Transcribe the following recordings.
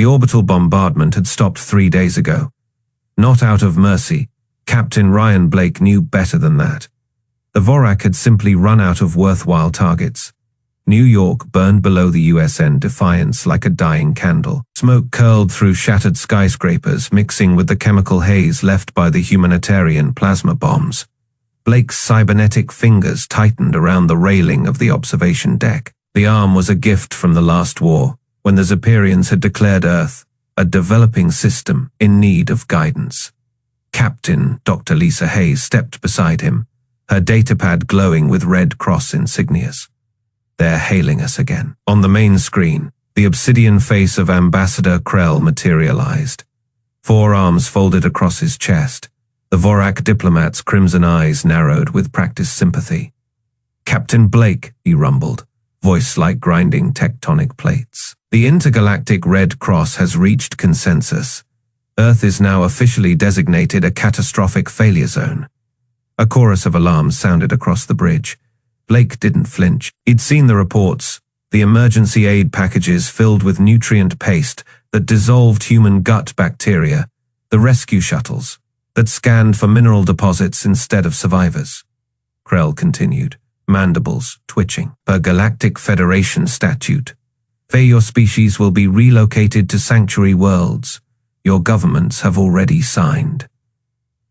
The orbital bombardment had stopped 3 days ago. Not out of mercy. Captain Ryan Blake knew better than that. The Vorak had simply run out of worthwhile targets. New York burned below the USN Defiance like a dying candle. Smoke curled through shattered skyscrapers, mixing with the chemical haze left by the humanitarian plasma bombs. Blake's cybernetic fingers tightened around the railing of the observation deck. The arm was a gift from the last war, when the Zeperians had declared Earth a developing system in need of guidance. Captain Dr. Lisa Hayes stepped beside him, her datapad glowing with Red Cross insignias. They're hailing us again. On the main screen, the obsidian face of Ambassador Krell materialized. Forearms folded across his chest, the Vorak diplomat's crimson eyes narrowed with practiced sympathy. "Captain Blake," he rumbled, voice like grinding tectonic plates. "The intergalactic Red Cross has reached consensus. Earth is now officially designated a catastrophic failure zone." A chorus of alarms sounded across the bridge. Blake didn't flinch. He'd seen the reports, the emergency aid packages filled with nutrient paste that dissolved human gut bacteria, the rescue shuttles that scanned for mineral deposits instead of survivors. Krell continued, mandibles twitching. "Per Galactic Federation statute, your species will be relocated to sanctuary worlds. Your governments have already signed."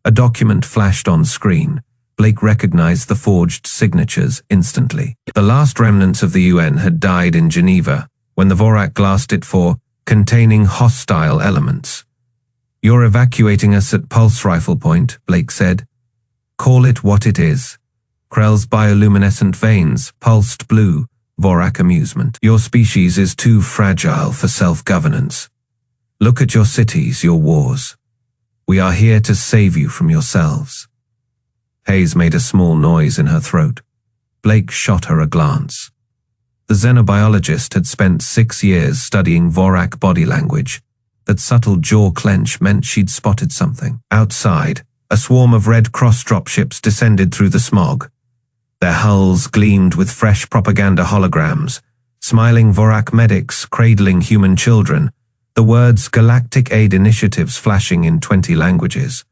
A document flashed on screen. Blake recognized the forged signatures instantly. The last remnants of the UN had died in Geneva when the Vorak glassed it for containing hostile elements. "You're evacuating us at pulse rifle point," Blake said. "Call it what it is." Krell's bioluminescent veins pulsed blue, Vorak amusement. "Your species is too fragile for self-governance. Look at your cities, your wars. We are here to save you from yourselves." Hayes made a small noise in her throat. Blake shot her a glance. The xenobiologist had spent 6 years studying Vorak body language. That subtle jaw clench meant she'd spotted something. Outside, a swarm of Red Cross dropships descended through the smog. Their hulls gleamed with fresh propaganda holograms, smiling Vorak medics cradling human children, the words Galactic Aid Initiatives flashing in 20 languages.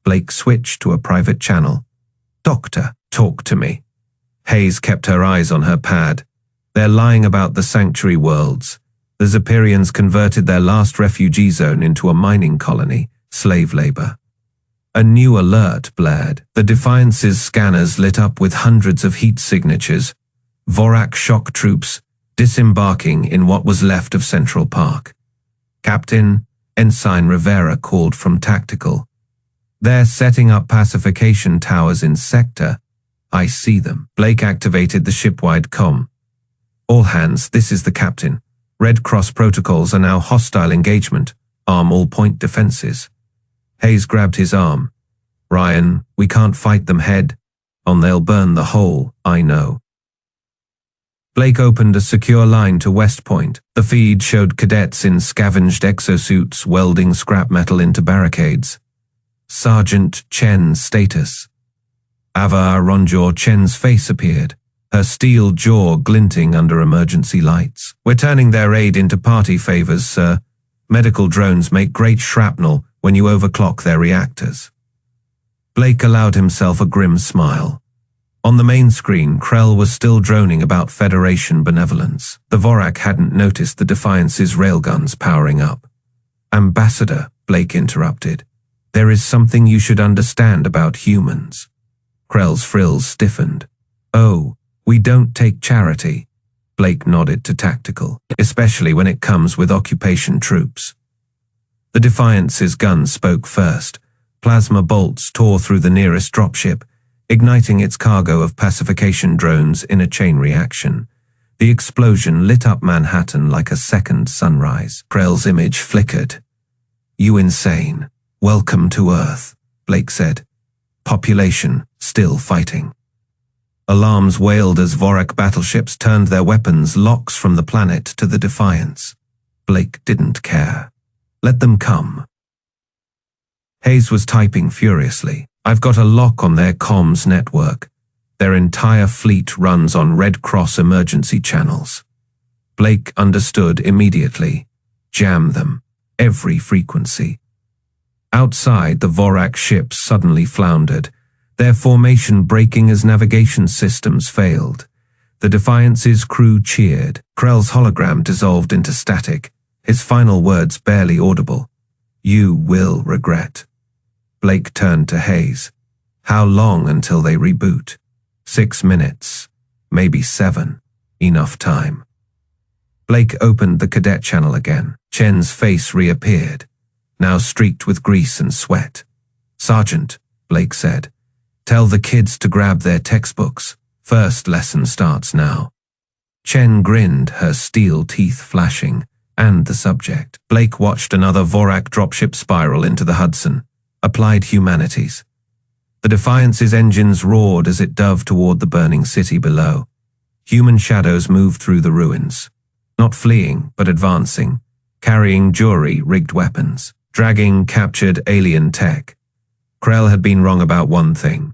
Blake switched to a private channel. "Doctor, talk to me." Hayes kept her eyes on her pad. "They're lying about the sanctuary worlds. The Zeperians converted their last refugee zone into a mining colony, slave labor." A new alert blared. The Defiance's scanners lit up with hundreds of heat signatures. Vorak shock troops disembarking in what was left of Central Park. "Captain," Ensign Rivera called from tactical. "They're setting up pacification towers in sector. I see them." Blake activated the shipwide comm. "All hands, this is the captain. Red Cross protocols are now hostile engagement. Arm all point defenses." Hayes grabbed his arm. "Ryan, we can't fight them head on. They'll burn the whole, I know." Blake opened a secure line to West Point. The feed showed cadets in scavenged exosuits welding scrap metal into barricades. Sergeant Chen's status. Ava Ronjor Chen's face appeared, her steel jaw glinting under emergency lights. "We're turning their aid into party favors, sir. Medical drones make great shrapnel when you overclock their reactors." Blake allowed himself a grim smile. On the main screen, Krell was still droning about Federation benevolence. The Vorak hadn't noticed the Defiance's railguns powering up. "Ambassador," Blake interrupted, "there is something you should understand about humans." Krell's frills stiffened. "Oh, we don't take charity." Blake nodded to tactical, "especially when it comes with occupation troops." The Defiance's gun spoke first. Plasma bolts tore through the nearest dropship, igniting its cargo of pacification drones in a chain reaction. The explosion lit up Manhattan like a second sunrise. Krell's image flickered. "You insane. Welcome to Earth," Blake said. "Population still fighting." Alarms wailed as Vorak battleships turned their weapons locks from the planet to the Defiance. Blake didn't care. Let them come. Hayes was typing furiously. "I've got a lock on their comms network. Their entire fleet runs on Red Cross emergency channels." Blake understood immediately. Jam them. Every frequency. Outside, the Vorak ships suddenly floundered, their formation breaking as navigation systems failed. The Defiance's crew cheered. Krell's hologram dissolved into static, his final words barely audible. "You will regret." Blake turned to Hayes. "How long until they reboot?" 6 minutes. Maybe 7. Enough time. Blake opened the cadet channel again. Chen's face reappeared, now streaked with grease and sweat. "Sergeant," Blake said, "tell the kids to grab their textbooks. First lesson starts now." Chen grinned, her steel teeth flashing, and the subject. Blake watched another Vorak dropship spiral into the Hudson. Applied Humanities. The Defiance's engines roared as it dove toward the burning city below. Human shadows moved through the ruins, not fleeing, but advancing, carrying jury-rigged weapons, dragging captured alien tech. Krell had been wrong about one thing.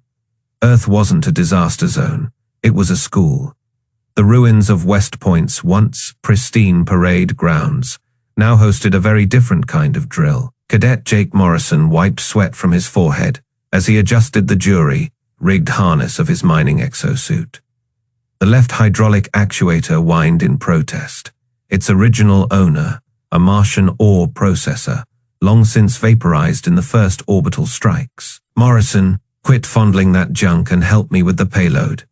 Earth wasn't a disaster zone. It was a school. The ruins of West Point's once pristine parade grounds now hosted a very different kind of drill. Cadet Jake Morrison wiped sweat from his forehead as he adjusted the jury-rigged harness of his mining exosuit. The left hydraulic actuator whined in protest. Its original owner, a Martian ore processor, long since vaporized in the first orbital strikes. "Morrison, quit fondling that junk and help me with the payload."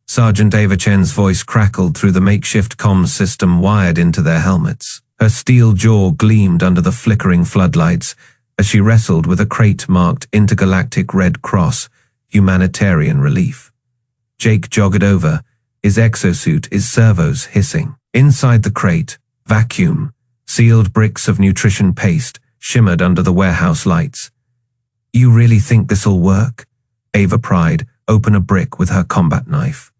Sergeant Ava Chen's voice crackled through the makeshift comms system wired into their helmets. Her steel jaw gleamed under the flickering floodlights as she wrestled with a crate marked Intergalactic Red Cross, Humanitarian Relief. Jake jogged over, his exosuit, his servos hissing. Inside the crate, vacuum, sealed bricks of nutrition paste shimmered under the warehouse lights. "You really think this'll work?" Ava pried, open a brick with her combat knife.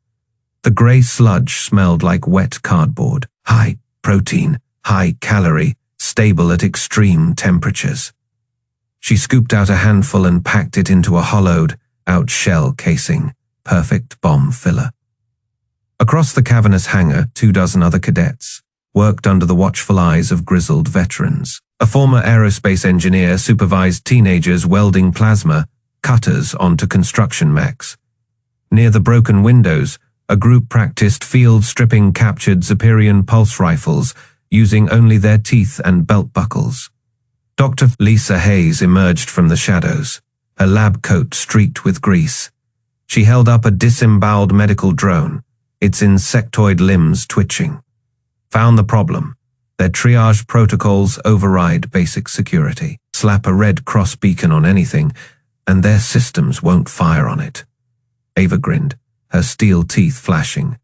The grey sludge smelled like wet cardboard. High protein, high calorie, stable at extreme temperatures. She scooped out a handful and packed it into a hollowed-out shell casing. Perfect bomb filler. Across the cavernous hangar, 24 other cadets worked under the watchful eyes of grizzled veterans. A former aerospace engineer supervised teenagers welding plasma cutters onto construction mechs. Near the broken windows, a group practiced field stripping captured Zephyrian pulse rifles using only their teeth and belt buckles. Dr. Lisa Hayes emerged from the shadows, her lab coat streaked with grease. She held up a disemboweled medical drone, its insectoid limbs twitching. Found the problem. Their triage protocols override basic security. Slap a Red Cross beacon on anything, and their systems won't fire on it. Ava grinned, her steel teeth flashing.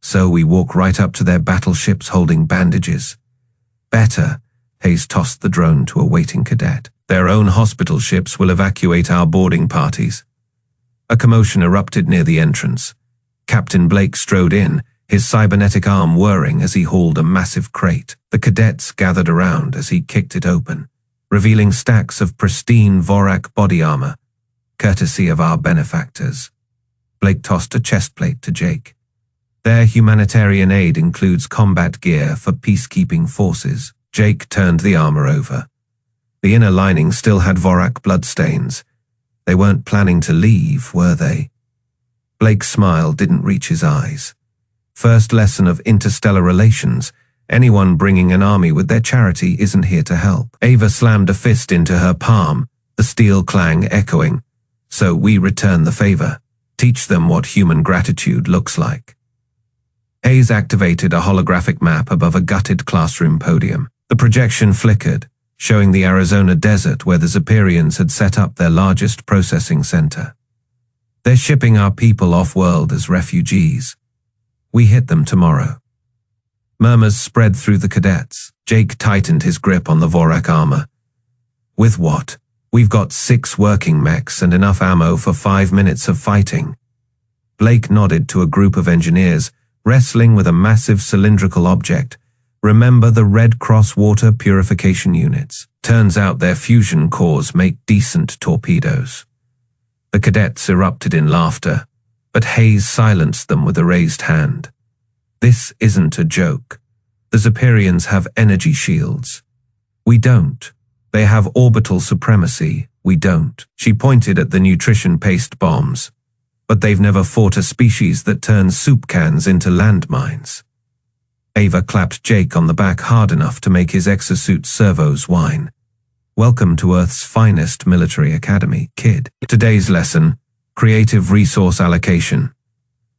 "So we walk right up to their battleships holding bandages." "Better," Hayes tossed the drone to a waiting cadet. "Their own hospital ships will evacuate our boarding parties." A commotion erupted near the entrance. Captain Blake strode in, his cybernetic arm whirring as he hauled a massive crate. The cadets gathered around as he kicked it open, revealing stacks of pristine Vorak body armor, courtesy of our benefactors. Blake tossed a chest plate to Jake. "Their humanitarian aid includes combat gear for peacekeeping forces." Jake turned the armor over. The inner lining still had Vorak bloodstains. They weren't planning to leave, were they? Blake's smile didn't reach his eyes. First lesson of interstellar relations. Anyone bringing an army with their charity isn't here to help. Ava slammed a fist into her palm, the steel clang echoing. "So we return the favor. Teach them what human gratitude looks like." Hayes activated a holographic map above a gutted classroom podium. The projection flickered, showing the Arizona desert where the Zephyrians had set up their largest processing center. "They're shipping our people off-world as refugees. We hit them tomorrow." Murmurs spread through the cadets. Jake tightened his grip on the Vorak armor. "With what? We've got 6 working mechs and enough ammo for 5 minutes of fighting." Blake nodded to a group of engineers wrestling with a massive cylindrical object. "Remember the Red Cross water purification units? Turns out their fusion cores make decent torpedoes." The cadets erupted in laughter, but Hayes silenced them with a raised hand. "This isn't a joke. The Zephyrians have energy shields. We don't. They have orbital supremacy. We don't. She pointed at the nutrition-paced bombs. But they've never fought a species that turns soup cans into landmines. Ava clapped Jake on the back hard enough to make his exosuit servos whine. Welcome to Earth's finest military academy, kid. Today's lesson, creative resource allocation.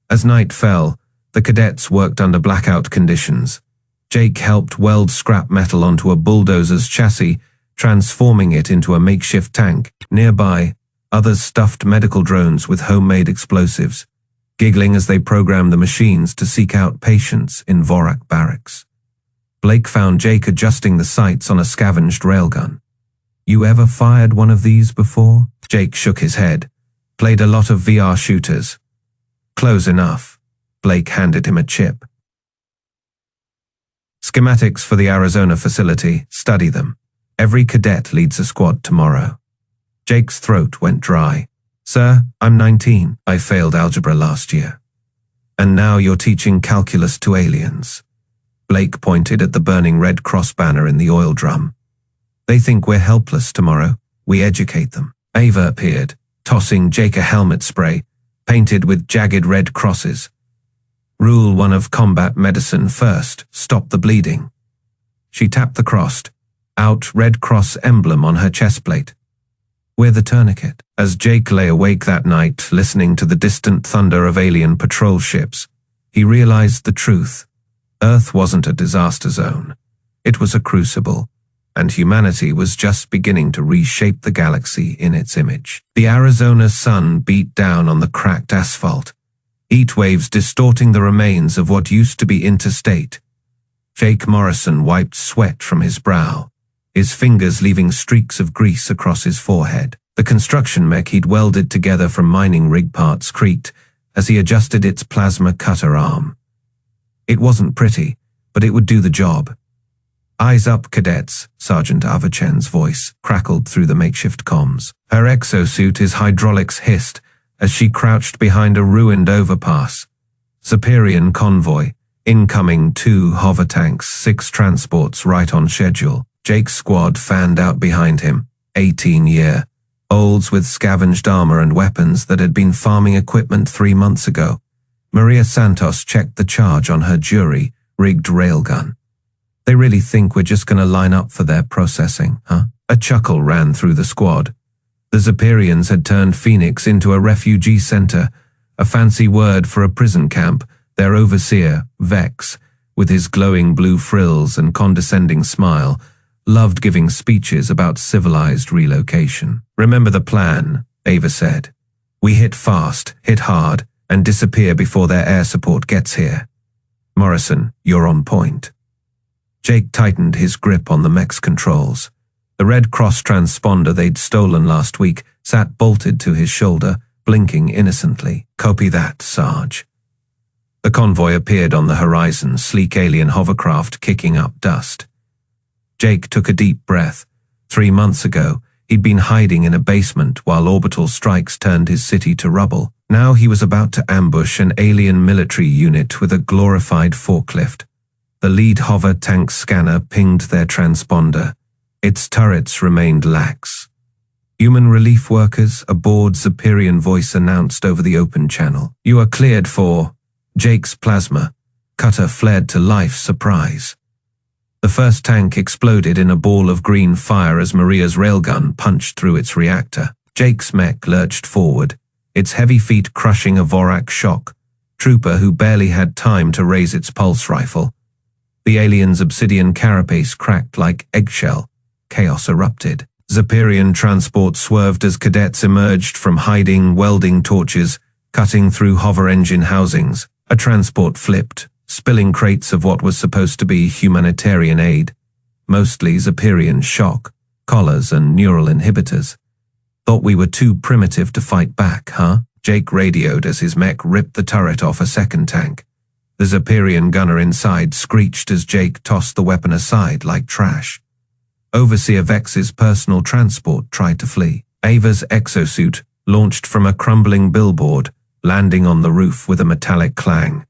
As night fell, the cadets worked under blackout conditions. Jake helped weld scrap metal onto a bulldozer's chassis, transforming it into a makeshift tank. Nearby, others stuffed medical drones with homemade explosives, giggling as they programmed the machines to seek out patients in Vorak barracks. Blake found Jake adjusting the sights on a scavenged railgun. You ever fired one of these before? Jake shook his head. Played a lot of VR shooters. Close enough. Blake handed him a chip. Schematics for the Arizona facility, study them. Every cadet leads a squad tomorrow. Jake's throat went dry. Sir, I'm 19. I failed algebra last year. And now you're teaching calculus to aliens. Blake pointed at the burning Red Cross banner in the oil drum. They think we're helpless tomorrow. We educate them. Ava appeared, tossing Jake a helmet spray, painted with jagged red crosses. Rule 1 of combat medicine first, stop the bleeding. She tapped the crossed out Red Cross emblem on her chest plate. We're the tourniquet. As Jake lay awake that night, listening to the distant thunder of alien patrol ships, he realized the truth. Earth wasn't a disaster zone. It was a crucible, and humanity was just beginning to reshape the galaxy in its image. The Arizona sun beat down on the cracked asphalt, heat waves distorting the remains of what used to be interstate. Jake Morrison wiped sweat from his brow, his fingers leaving streaks of grease across his forehead. The construction mech he'd welded together from mining rig parts creaked as he adjusted its plasma cutter arm. It wasn't pretty, but it would do the job. Eyes up, cadets, Sergeant Avachen's voice crackled through the makeshift comms. Her exosuit, his hydraulics hissed as she crouched behind a ruined overpass. Zephyrian convoy, incoming 2 hover tanks, 6 transports right on schedule. Jake's squad fanned out behind him, 18-year-olds with scavenged armor and weapons that had been farming equipment 3 months ago. Maria Santos checked the charge on her jury-rigged railgun. They really think we're just gonna line up for their processing, huh? A chuckle ran through the squad. The Zephyrians had turned Phoenix into a refugee center, a fancy word for a prison camp. Their overseer, Vex, with his glowing blue frills and condescending smile, loved giving speeches about civilized relocation. Remember the plan, Ava said. We hit fast, hit hard, and disappear before their air support gets here. Morrison, you're on point. Jake tightened his grip on the mech's controls. The Red Cross transponder they'd stolen last week sat bolted to his shoulder, blinking innocently. Copy that, Sarge. The convoy appeared on the horizon, sleek alien hovercraft kicking up dust. Jake took a deep breath. 3 months ago, he'd been hiding in a basement while orbital strikes turned his city to rubble. Now he was about to ambush an alien military unit with a glorified forklift. The lead hover tank scanner pinged their transponder. Its turrets remained lax. Human relief workers aboard, Zephyrian voice announced over the open channel. You are cleared for... Jake's plasma cutter flared to life, surprise. The first tank exploded in a ball of green fire as Maria's railgun punched through its reactor. Jake's mech lurched forward, its heavy feet crushing a Vorak shock trooper who barely had time to raise its pulse rifle. The alien's obsidian carapace cracked like eggshell. Chaos erupted. Zephyrian transport swerved as cadets emerged from hiding, welding torches, cutting through hover engine housings. A transport flipped, spilling crates of what was supposed to be humanitarian aid, mostly Zephyrian shock, collars and neural inhibitors. Thought we were too primitive to fight back, huh? Jake radioed as his mech ripped the turret off a second tank. The Zephyrian gunner inside screeched as Jake tossed the weapon aside like trash. Overseer Vex's personal transport tried to flee. Ava's exosuit launched from a crumbling billboard, landing on the roof with a metallic clang.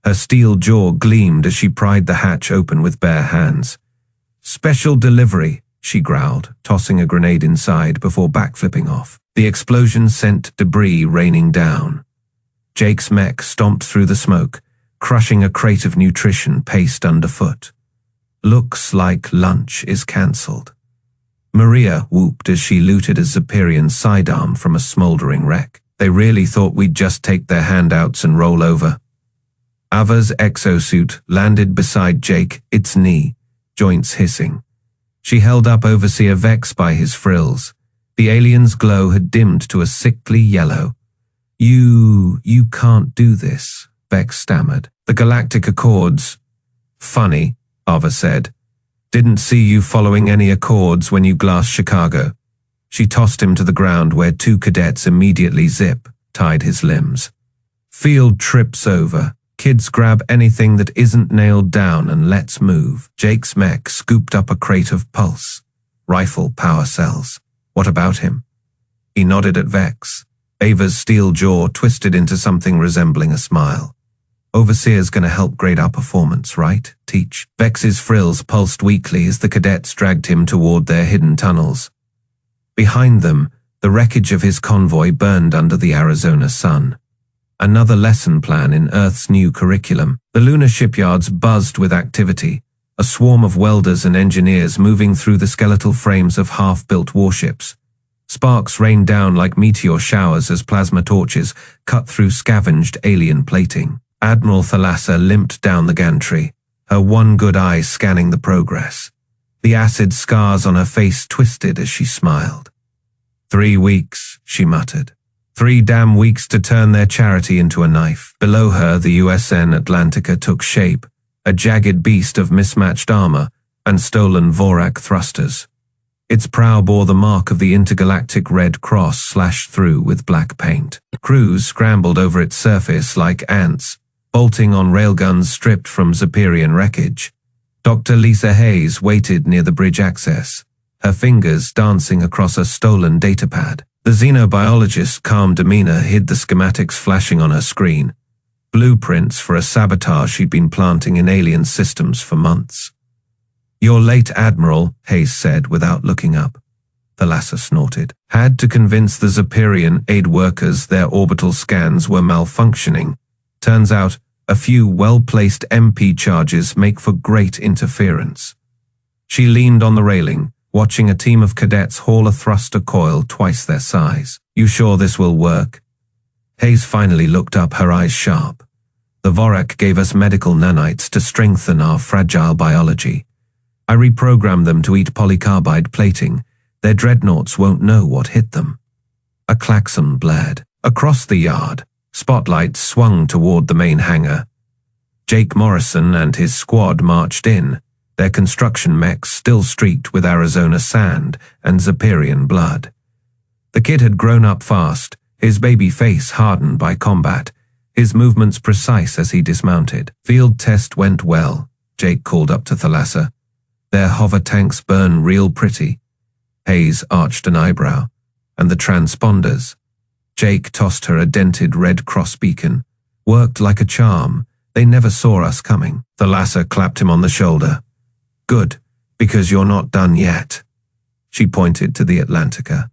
Her steel jaw gleamed as she pried the hatch open with bare hands. "Special delivery," she growled, tossing a grenade inside before backflipping off. The explosion sent debris raining down. Jake's mech stomped through the smoke, crushing a crate of nutrition paste underfoot. "Looks like lunch is cancelled." Maria whooped as she looted a Zephyrian sidearm from a smoldering wreck. They really thought we'd just take their handouts and roll over. Ava's exosuit landed beside Jake, its knee, joints hissing. She held up Overseer Vex by his frills. The alien's glow had dimmed to a sickly yellow. You can't do this," Vex stammered. "The Galactic Accords." "Funny," Ava said. "Didn't see you following any accords when you glassed Chicago." She tossed him to the ground where two cadets immediately tied his limbs. "Field trip's over. Kids grab anything that isn't nailed down and let's move." Jake's mech scooped up a crate of pulse rifle power cells. "What about him?" He nodded at Vex. Ava's steel jaw twisted into something resembling a smile. "Overseer's gonna help grade our performance, right? Teach." Vex's frills pulsed weakly as the cadets dragged him toward their hidden tunnels. Behind them, the wreckage of his convoy burned under the Arizona sun. Another lesson plan in Earth's new curriculum. The lunar shipyards buzzed with activity, a swarm of welders and engineers moving through the skeletal frames of half-built warships. Sparks rained down like meteor showers as plasma torches cut through scavenged alien plating. Admiral Thalassa limped down the gantry, her one good eye scanning the progress. The acid scars on her face twisted as she smiled. 3 weeks, she muttered. 3 damn weeks to turn their charity into a knife. Below her, the USN Atlantica took shape, a jagged beast of mismatched armor and stolen Vorak thrusters. Its prow bore the mark of the intergalactic Red Cross slashed through with black paint. Crews scrambled over its surface like ants, bolting on railguns stripped from Zephyrian wreckage. Dr. Lisa Hayes waited near the bridge access, her fingers dancing across a stolen datapad. The xenobiologist's calm demeanor hid the schematics flashing on her screen, blueprints for a sabotage she'd been planting in alien systems for months. "You're late, Admiral," Hayes said without looking up. Thalassa snorted. "Had to convince the Zephyrian aid workers their orbital scans were malfunctioning. Turns out, a few well-placed MP charges make for great interference." She leaned on the railing, watching a team of cadets haul a thruster coil twice their size. "You sure this will work?" Hayes finally looked up, her eyes sharp. "The Vorak gave us medical nanites to strengthen our fragile biology. I reprogrammed them to eat polycarbide plating. Their dreadnoughts won't know what hit them." A klaxon blared. Across the yard, spotlights swung toward the main hangar. Jake Morrison and his squad marched in, their construction mechs still streaked with Arizona sand and Zephyrian blood. The kid had grown up fast, his baby face hardened by combat, his movements precise as he dismounted. "Field test went well," Jake called up to Thalassa. "Their hover tanks burn real pretty." Hayes arched an eyebrow. "And the transponders?" Jake tossed her a dented Red Cross beacon. "Worked like a charm. They never saw us coming." Thalassa clapped him on the shoulder. "Good, because you're not done yet." She pointed to the Atlantica.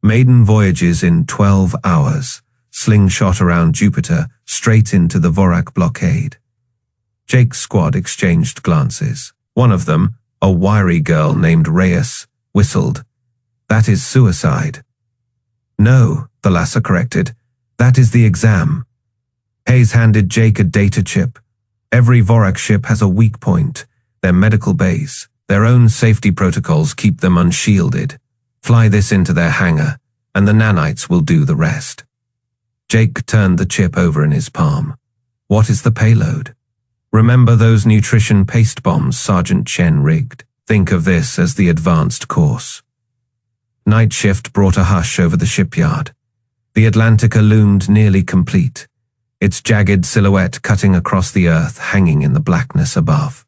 "Maiden voyages in 12 hours, slingshot around Jupiter, straight into the Vorak blockade." Jake's squad exchanged glances. One of them, a wiry girl named Reyes, whistled. "That is suicide." "No," Thalassa corrected. "That is the exam." Hayes handed Jake a data chip. "Every Vorak ship has a weak point, their medical base. Their own safety protocols keep them unshielded. Fly this into their hangar, and the nanites will do the rest." Jake turned the chip over in his palm. "What is the payload?" "Remember those nutrition paste bombs Sergeant Chen rigged? Think of this as the advanced course." Night shift brought a hush over the shipyard. The Atlantica loomed nearly complete, its jagged silhouette cutting across the earth, hanging in the blackness above.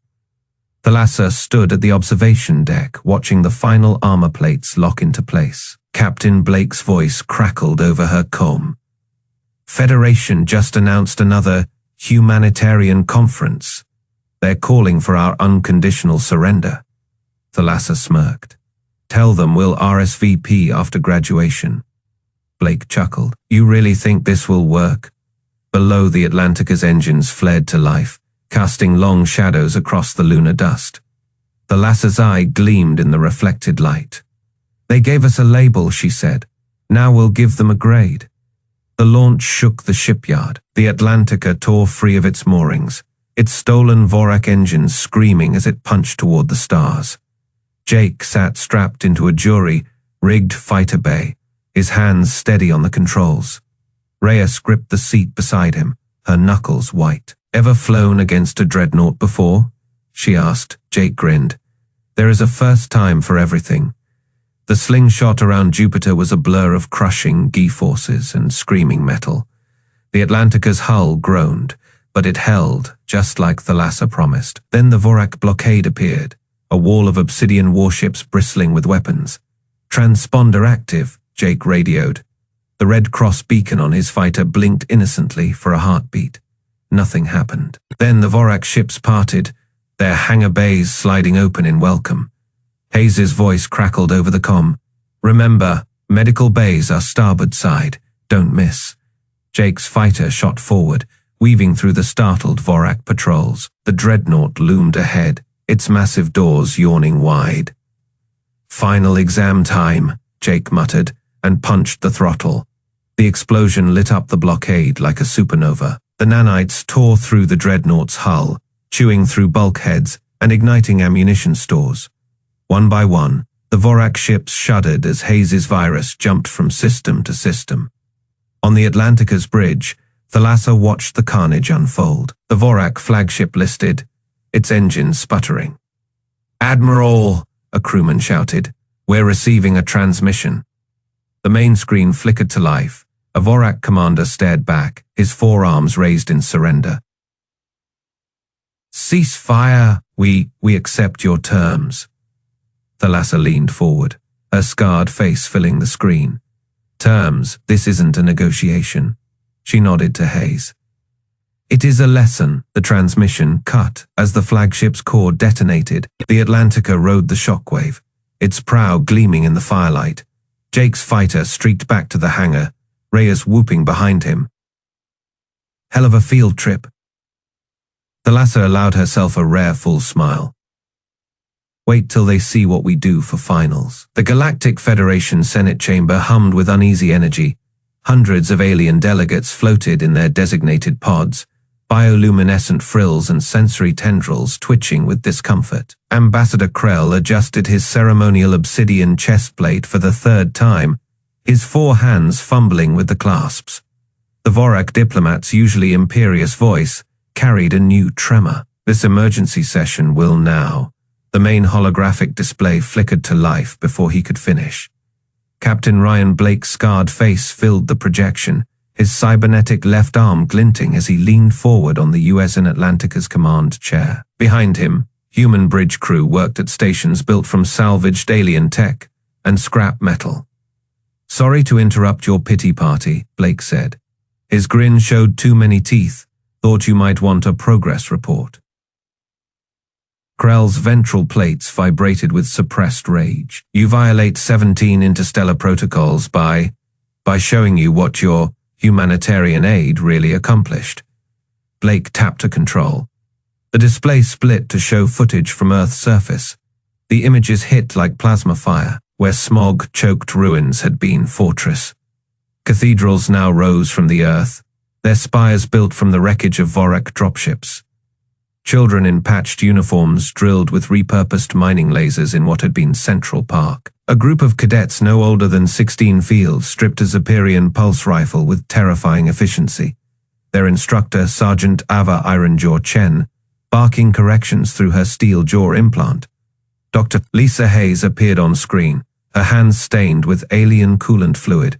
Thalassa stood at the observation deck, watching the final armor plates lock into place. Captain Blake's voice crackled over her comb. "Federation just announced another humanitarian conference. They're calling for our unconditional surrender. Thalassa smirked. Tell them we'll RSVP after graduation. Blake chuckled. You really think this will work? Below, the Atlantica's engines flared to life, casting long shadows across the lunar dust. Thalassa's eye gleamed in the reflected light. They gave us a label, she said. Now we'll give them a grade. The launch shook the shipyard. The Atlantica tore free of its moorings, its stolen Vorak engines screaming as it punched toward the stars. Jake sat strapped into a jury-rigged fighter bay, his hands steady on the controls. Reyes gripped the seat beside him, her knuckles white. Ever flown against a dreadnought before? She asked. Jake grinned. There is a first time for everything. The slingshot around Jupiter was a blur of crushing G-forces and screaming metal. The Atlantica's hull groaned, but it held, just like Thalassa promised. Then the Vorak blockade appeared, a wall of obsidian warships bristling with weapons. Transponder active, Jake radioed. The Red Cross beacon on his fighter blinked innocently for a heartbeat. Nothing happened. Then the Vorak ships parted, their hangar bays sliding open in welcome. Hayes's voice crackled over the comm. Remember, medical bays are starboard side. Don't miss. Jake's fighter shot forward, weaving through the startled Vorak patrols. The dreadnought loomed ahead, its massive doors yawning wide. Final exam time, Jake muttered, and punched the throttle. The explosion lit up the blockade like a supernova. The nanites tore through the dreadnought's hull, chewing through bulkheads and igniting ammunition stores. One by one, the Vorak ships shuddered as Hayes's virus jumped from system to system. On the Atlantica's bridge, Thalassa watched the carnage unfold. The Vorak flagship listed, its engines sputtering. Admiral, a crewman shouted, we're receiving a transmission. The main screen flickered to life. A Vorak commander stared back, his forearms raised in surrender. Cease fire, we accept your terms. Thalassa leaned forward, her scarred face filling the screen. Terms, this isn't a negotiation. She nodded to Hayes. It is a lesson. The transmission cut as the flagship's core detonated. The Atlantica rode the shockwave, its prow gleaming in the firelight. Jake's fighter streaked back to the hangar, Reyes whooping behind him. Hell of a field trip. Thalassa allowed herself a rare full smile. Wait till they see what we do for finals. The Galactic Federation Senate chamber hummed with uneasy energy. Hundreds of alien delegates floated in their designated pods, bioluminescent frills and sensory tendrils twitching with discomfort. Ambassador Krell adjusted his ceremonial obsidian chestplate for the third time, his four hands fumbling with the clasps. The Vorak diplomat's usually imperious voice carried a new tremor. This emergency session will now. The main holographic display flickered to life before he could finish. Captain Ryan Blake's scarred face filled the projection, his cybernetic left arm glinting as he leaned forward on the US Atlantica's command chair. Behind him, human bridge crew worked at stations built from salvaged alien tech and scrap metal. Sorry to interrupt your pity party, Blake said. His grin showed too many teeth. Thought you might want a progress report. Krell's ventral plates vibrated with suppressed rage. You violate 17 interstellar protocols by showing you what your humanitarian aid really accomplished. Blake tapped a control. The display split to show footage from Earth's surface. The images hit like plasma fire, where smog-choked ruins had been fortress. Cathedrals now rose from the earth, their spires built from the wreckage of Vorak dropships. Children in patched uniforms drilled with repurposed mining lasers in what had been Central Park. A group of cadets no older than 16 fields stripped a Zephyrian pulse rifle with terrifying efficiency. Their instructor, Sergeant Ava Ironjaw Chen, barking corrections through her steel jaw implant. Dr. Lisa Hayes appeared on screen, her hands stained with alien coolant fluid.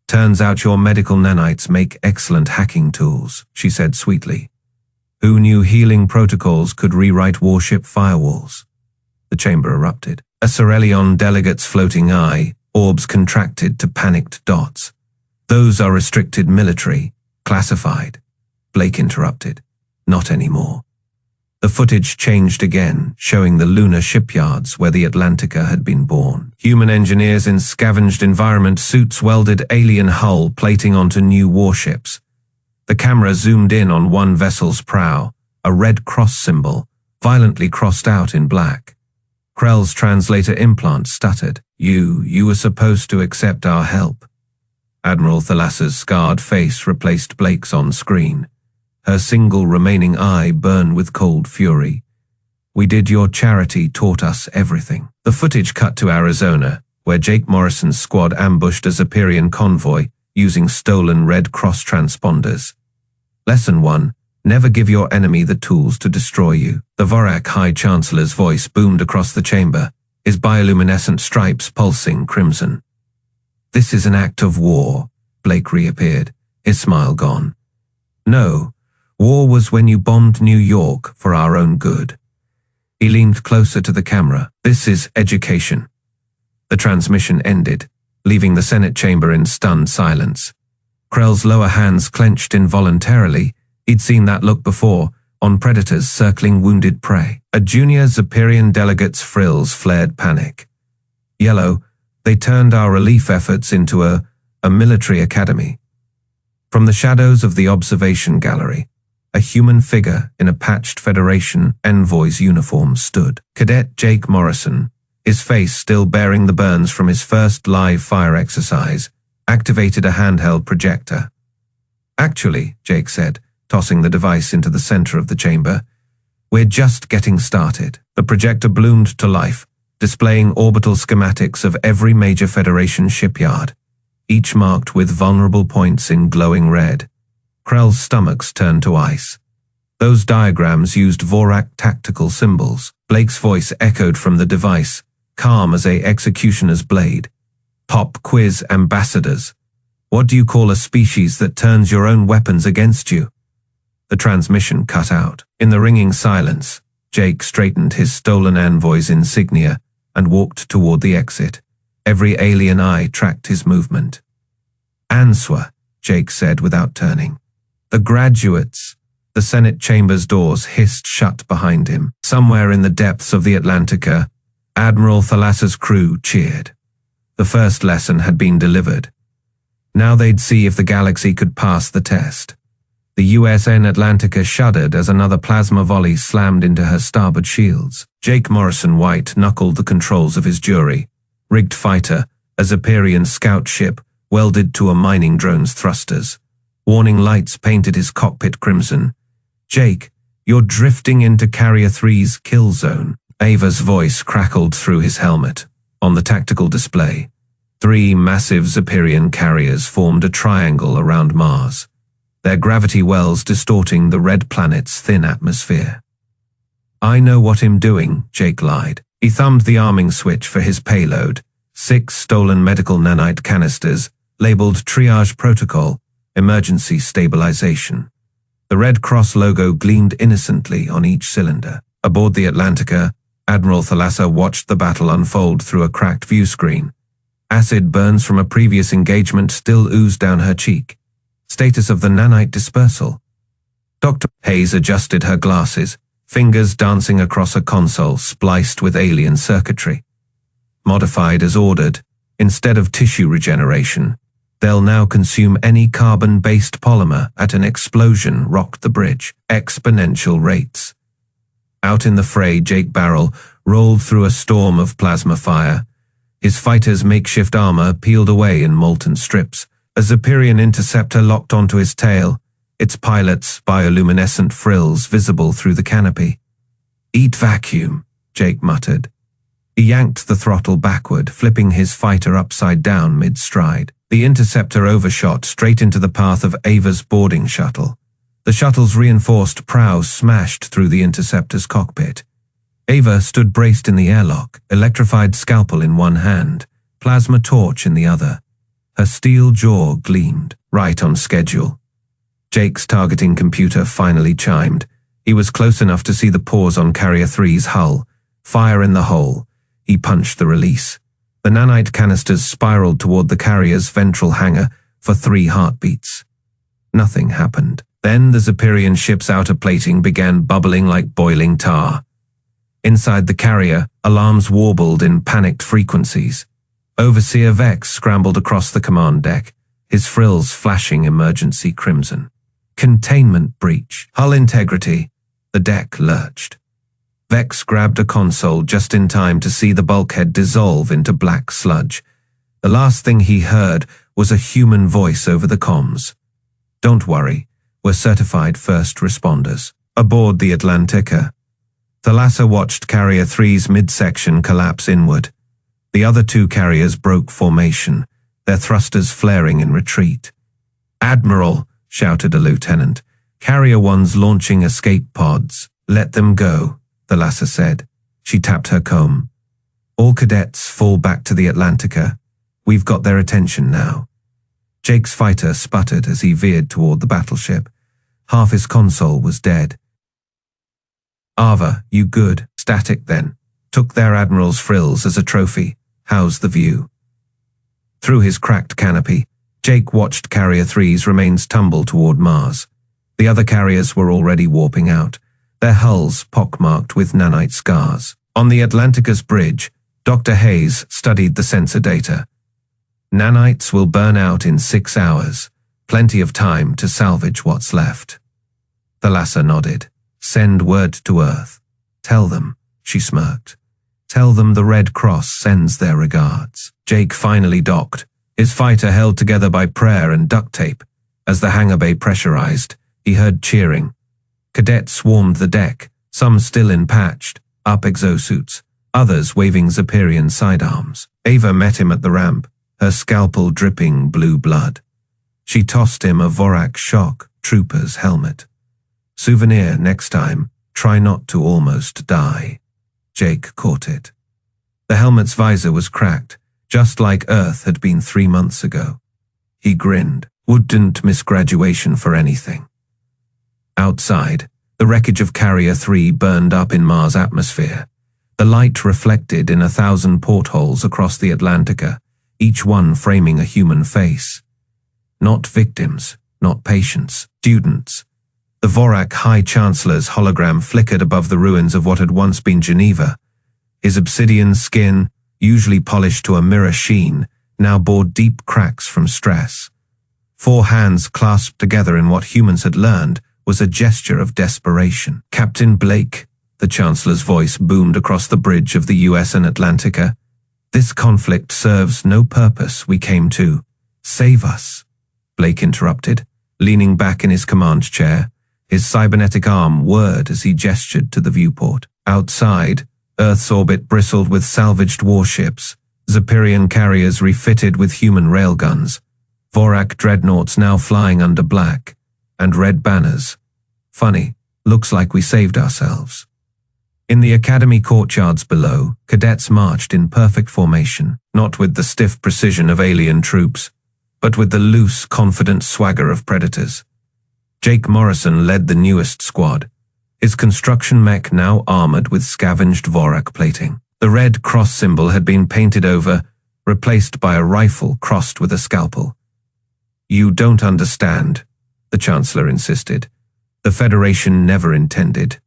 Turns out your medical nanites make excellent hacking tools, she said sweetly. Who knew healing protocols could rewrite warship firewalls? The chamber erupted. A Cerelion delegate's floating eye, orbs contracted to panicked dots. Those are restricted military, classified. Blake interrupted. Not anymore. The footage changed again, showing the lunar shipyards where the Atlantica had been born. Human engineers in scavenged environment suits welded alien hull plating onto new warships. The camera zoomed in on one vessel's prow, a red cross symbol, violently crossed out in black. Krell's translator implant stuttered. You were supposed to accept our help." Admiral Thalassa's scarred face replaced Blake's on screen. Her single remaining eye burned with cold fury. "We did. Your charity taught us everything." The footage cut to Arizona, where Jake Morrison's squad ambushed a Zephyrian convoy using stolen Red Cross transponders. Lesson 1. Never give your enemy the tools to destroy you. The Vorak High Chancellor's voice boomed across the chamber, his bioluminescent stripes pulsing crimson. "This is an act of war." Blake reappeared, his smile gone. "No. War was when you bombed New York for our own good." He leaned closer to the camera. "This is education." The transmission ended, leaving the Senate chamber in stunned silence. Krell's lower hands clenched involuntarily. He'd seen that look before, on predators circling wounded prey. A junior Zephyrian delegate's frills flared panic. "Yellow, they turned our relief efforts into a military academy." From the shadows of the observation gallery, a human figure in a patched Federation envoy's uniform stood. Cadet Jake Morrison, his face still bearing the burns from his first live fire exercise, activated a handheld projector. "Actually," Jake said, tossing the device into the center of the chamber, "we're just getting started." The projector bloomed to life, displaying orbital schematics of every major Federation shipyard, each marked with vulnerable points in glowing red. Krell's stomachs turned to ice. Those diagrams used Vorak tactical symbols. Blake's voice echoed from the device, calm as a executioner's blade. "Pop quiz ambassadors. What do you call a species that turns your own weapons against you?" The transmission cut out. In the ringing silence, Jake straightened his stolen envoy's insignia and walked toward the exit. Every alien eye tracked his movement. "Answer," Jake said without turning. "The graduates." The Senate chamber's doors hissed shut behind him. Somewhere in the depths of the Atlantica, Admiral Thalassa's crew cheered. The first lesson had been delivered. Now they'd see if the galaxy could pass the test. The USN Atlantica shuddered as another plasma volley slammed into her starboard shields. Jake Morrison white-knuckled the controls of his jury. Rigged fighter, a Zephyrian scout ship, welded to a mining drone's thrusters. Warning lights painted his cockpit crimson. "Jake, you're drifting into Carrier 3's kill zone." Ava's voice crackled through his helmet. On the tactical display, 3 massive Zephyrian carriers formed a triangle around Mars, their gravity wells distorting the red planet's thin atmosphere. "I know what I'm doing," Jake lied. He thumbed the arming switch for his payload, 6 stolen medical nanite canisters, labeled Triage Protocol, Emergency Stabilization. The Red Cross logo gleamed innocently on each cylinder. Aboard the Atlantica, Admiral Thalassa watched the battle unfold through a cracked view screen. Acid burns from a previous engagement still oozed down her cheek. Status of the nanite dispersal. Dr. Hayes adjusted her glasses, fingers dancing across a console spliced with alien circuitry. Modified as ordered, instead of tissue regeneration, they'll now consume any carbon-based polymer at an explosion rocked the bridge. Exponential rates. Out in the fray, Jake Barrel rolled through a storm of plasma fire. His fighter's makeshift armor peeled away in molten strips. A Zephyrian interceptor locked onto his tail, its pilot's bioluminescent frills visible through the canopy. "Eat vacuum," Jake muttered. He yanked the throttle backward, flipping his fighter upside down mid-stride. The interceptor overshot straight into the path of Ava's boarding shuttle. The shuttle's reinforced prow smashed through the interceptor's cockpit. Ava stood braced in the airlock, electrified scalpel in one hand, plasma torch in the other. Her steel jaw gleamed. Right on schedule. Jake's targeting computer finally chimed. He was close enough to see the pause on Carrier 3's hull. Fire in the hole. He punched the release. The nanite canisters spiraled toward the carrier's ventral hangar for 3 heartbeats. Nothing happened. Then the Zephyrian ship's outer plating began bubbling like boiling tar. Inside the carrier, alarms warbled in panicked frequencies. Overseer Vex scrambled across the command deck, his frills flashing emergency crimson. Containment breach. Hull integrity. The deck lurched. Vex grabbed a console just in time to see the bulkhead dissolve into black sludge. The last thing he heard was a human voice over the comms. "Don't worry, we're certified first responders." Aboard the Atlantica, Thalassa watched Carrier 3's midsection collapse inward. The other two carriers broke formation, their thrusters flaring in retreat. "Admiral," shouted a lieutenant, "Carrier 1's launching escape pods." "Let them go," Thalassa said. She tapped her comb. "All cadets fall back to the Atlantica. We've got their attention now." Jake's fighter sputtered as he veered toward the battleship. Half his console was dead. "Ava, you good?" "Static then. Took their admiral's frills as a trophy. How's the view?" Through his cracked canopy, Jake watched Carrier 3's remains tumble toward Mars. The other carriers were already warping out, their hulls pockmarked with nanite scars. On the Atlantica's bridge, Dr. Hayes studied the sensor data. "Nanites will burn out in 6 hours. Plenty of time to salvage what's left." Thalassa nodded. "Send word to Earth. Tell them," she smirked. "Tell them the Red Cross sends their regards." Jake finally docked, his fighter held together by prayer and duct tape. As the hangar bay pressurized, he heard cheering. Cadets swarmed the deck, some still in patched, up exosuits, others waving Zephyrian sidearms. Ava met him at the ramp, her scalpel dripping blue blood. She tossed him a Vorak shock trooper's helmet. "Souvenir next time, try not to almost die." Jake caught it. The helmet's visor was cracked, just like Earth had been 3 months ago. He grinned. Wouldn't miss graduation for anything. Outside, the wreckage of Carrier 3 burned up in Mars' atmosphere. The light reflected in 1,000 portholes across the Atlantica, each one framing a human face. Not victims, not patients, students. The Vorak High Chancellor's hologram flickered above the ruins of what had once been Geneva. His obsidian skin, usually polished to a mirror sheen, now bore deep cracks from stress. 4 hands clasped together in what humans had learned was a gesture of desperation. "Captain Blake," the Chancellor's voice boomed across the bridge of the US and Atlantica. "This conflict serves no purpose we came to. Save us." Blake interrupted, leaning back in his command chair. His cybernetic arm whirred as he gestured to the viewport. Outside, Earth's orbit bristled with salvaged warships, Zephyrian carriers refitted with human railguns, Vorak dreadnoughts now flying under black and red banners. Funny, looks like we saved ourselves. In the Academy courtyards below, cadets marched in perfect formation, not with the stiff precision of alien troops, but with the loose, confident swagger of predators. Jake Morrison led the newest squad, his construction mech now armored with scavenged Vorak plating. The red cross symbol had been painted over, replaced by a rifle crossed with a scalpel. "You don't understand," the Chancellor insisted. "The Federation never intended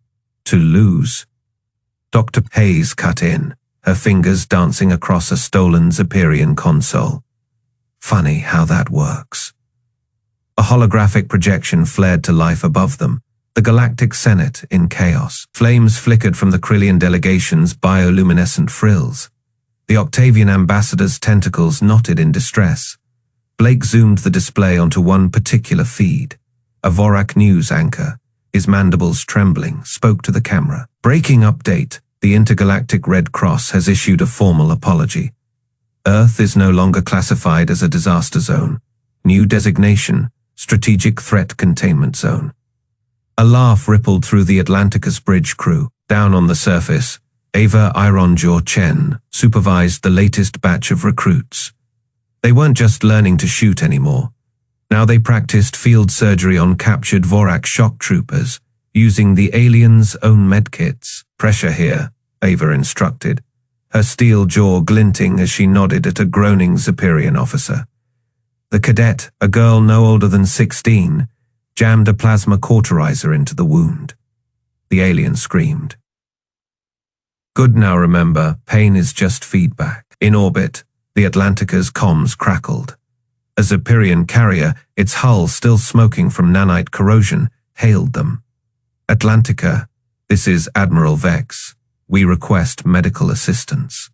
to lose." Dr. Hayes cut in, her fingers dancing across a stolen Zephyrian console. "Funny how that works." A holographic projection flared to life above them, the Galactic Senate in chaos. Flames flickered from the Krillian delegation's bioluminescent frills. The Octavian ambassador's tentacles knotted in distress. Blake zoomed the display onto one particular feed. A Vorak news anchor, his mandibles trembling, spoke to the camera. "Breaking update. The Intergalactic Red Cross has issued a formal apology. Earth is no longer classified as a disaster zone. New designation, Strategic Threat Containment Zone." A laugh rippled through the Atlantica's bridge crew. Down on the surface, Ava Ironjaw Chen supervised the latest batch of recruits. They weren't just learning to shoot anymore. Now they practiced field surgery on captured Vorak shock troopers, using the aliens' own medkits. "Pressure here," Ava instructed, her steel jaw glinting as she nodded at a groaning Zephyrian officer. The cadet, a girl no older than 16, jammed a plasma cauterizer into the wound. The alien screamed. Good, now remember, pain is just feedback. In orbit, the Atlantica's comms crackled. A Zephyrian carrier, its hull still smoking from nanite corrosion, hailed them. Atlantica, this is Admiral Vex. We request medical assistance.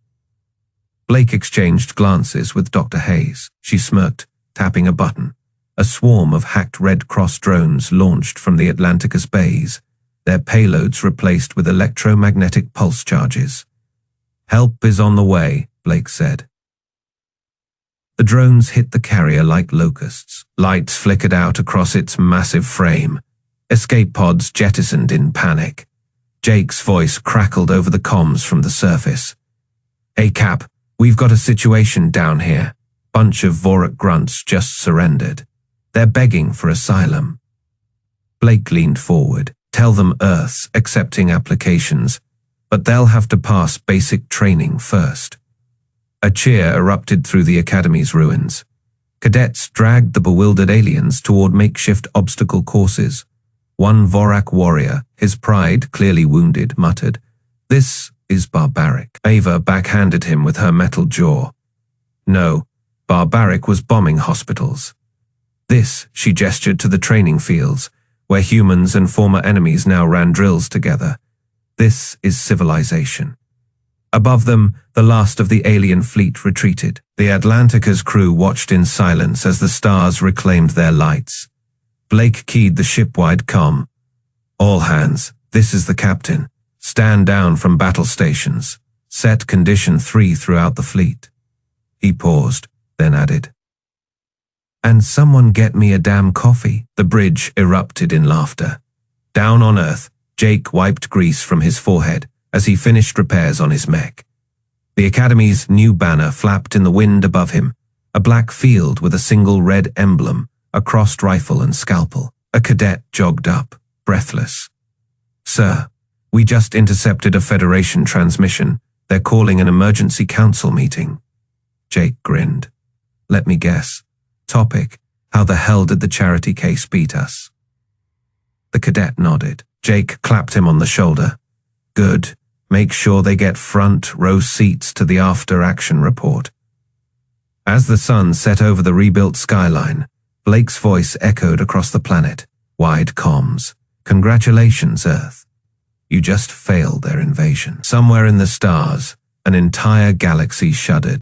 Blake exchanged glances with Dr. Hayes. She smirked, tapping a button. A swarm of hacked Red Cross drones launched from the Atlantica's bays, their payloads replaced with electromagnetic pulse charges. Help is on the way, Blake said. The drones hit the carrier like locusts. Lights flickered out across its massive frame. Escape pods jettisoned in panic. Jake's voice crackled over the comms from the surface. Hey Cap, we've got a situation down here. Bunch of Vorak grunts just surrendered. They're begging for asylum. Blake leaned forward. Tell them Earth's accepting applications, but they'll have to pass basic training first. A cheer erupted through the Academy's ruins. Cadets dragged the bewildered aliens toward makeshift obstacle courses. One Vorak warrior, his pride clearly wounded, muttered, "This is barbaric." Ava backhanded him with her metal jaw. No, barbaric was bombing hospitals. This, she gestured to the training fields, where humans and former enemies now ran drills together. This is civilization. Above them, the last of the alien fleet retreated. The Atlantica's crew watched in silence as the stars reclaimed their lights. Blake keyed the ship-wide comm. All hands, this is the captain. Stand down from battle stations. Set condition 3 throughout the fleet. He paused, then added, "And someone get me a damn coffee." The bridge erupted in laughter. Down on Earth, Jake wiped grease from his forehead as he finished repairs on his mech. The Academy's new banner flapped in the wind above him, a black field with a single red emblem, a crossed rifle and scalpel. A cadet jogged up, breathless. "Sir, we just intercepted a Federation transmission. They're calling an emergency council meeting." Jake grinned. "Let me guess. Topic, how the hell did the charity case beat us?" The cadet nodded. Jake clapped him on the shoulder. "Good. Make sure they get front row seats to the after-action report." As the sun set over the rebuilt skyline, Blake's voice echoed across the planet. Wide comms. "Congratulations, Earth. You just failed their invasion." Somewhere in the stars, an entire galaxy shuddered.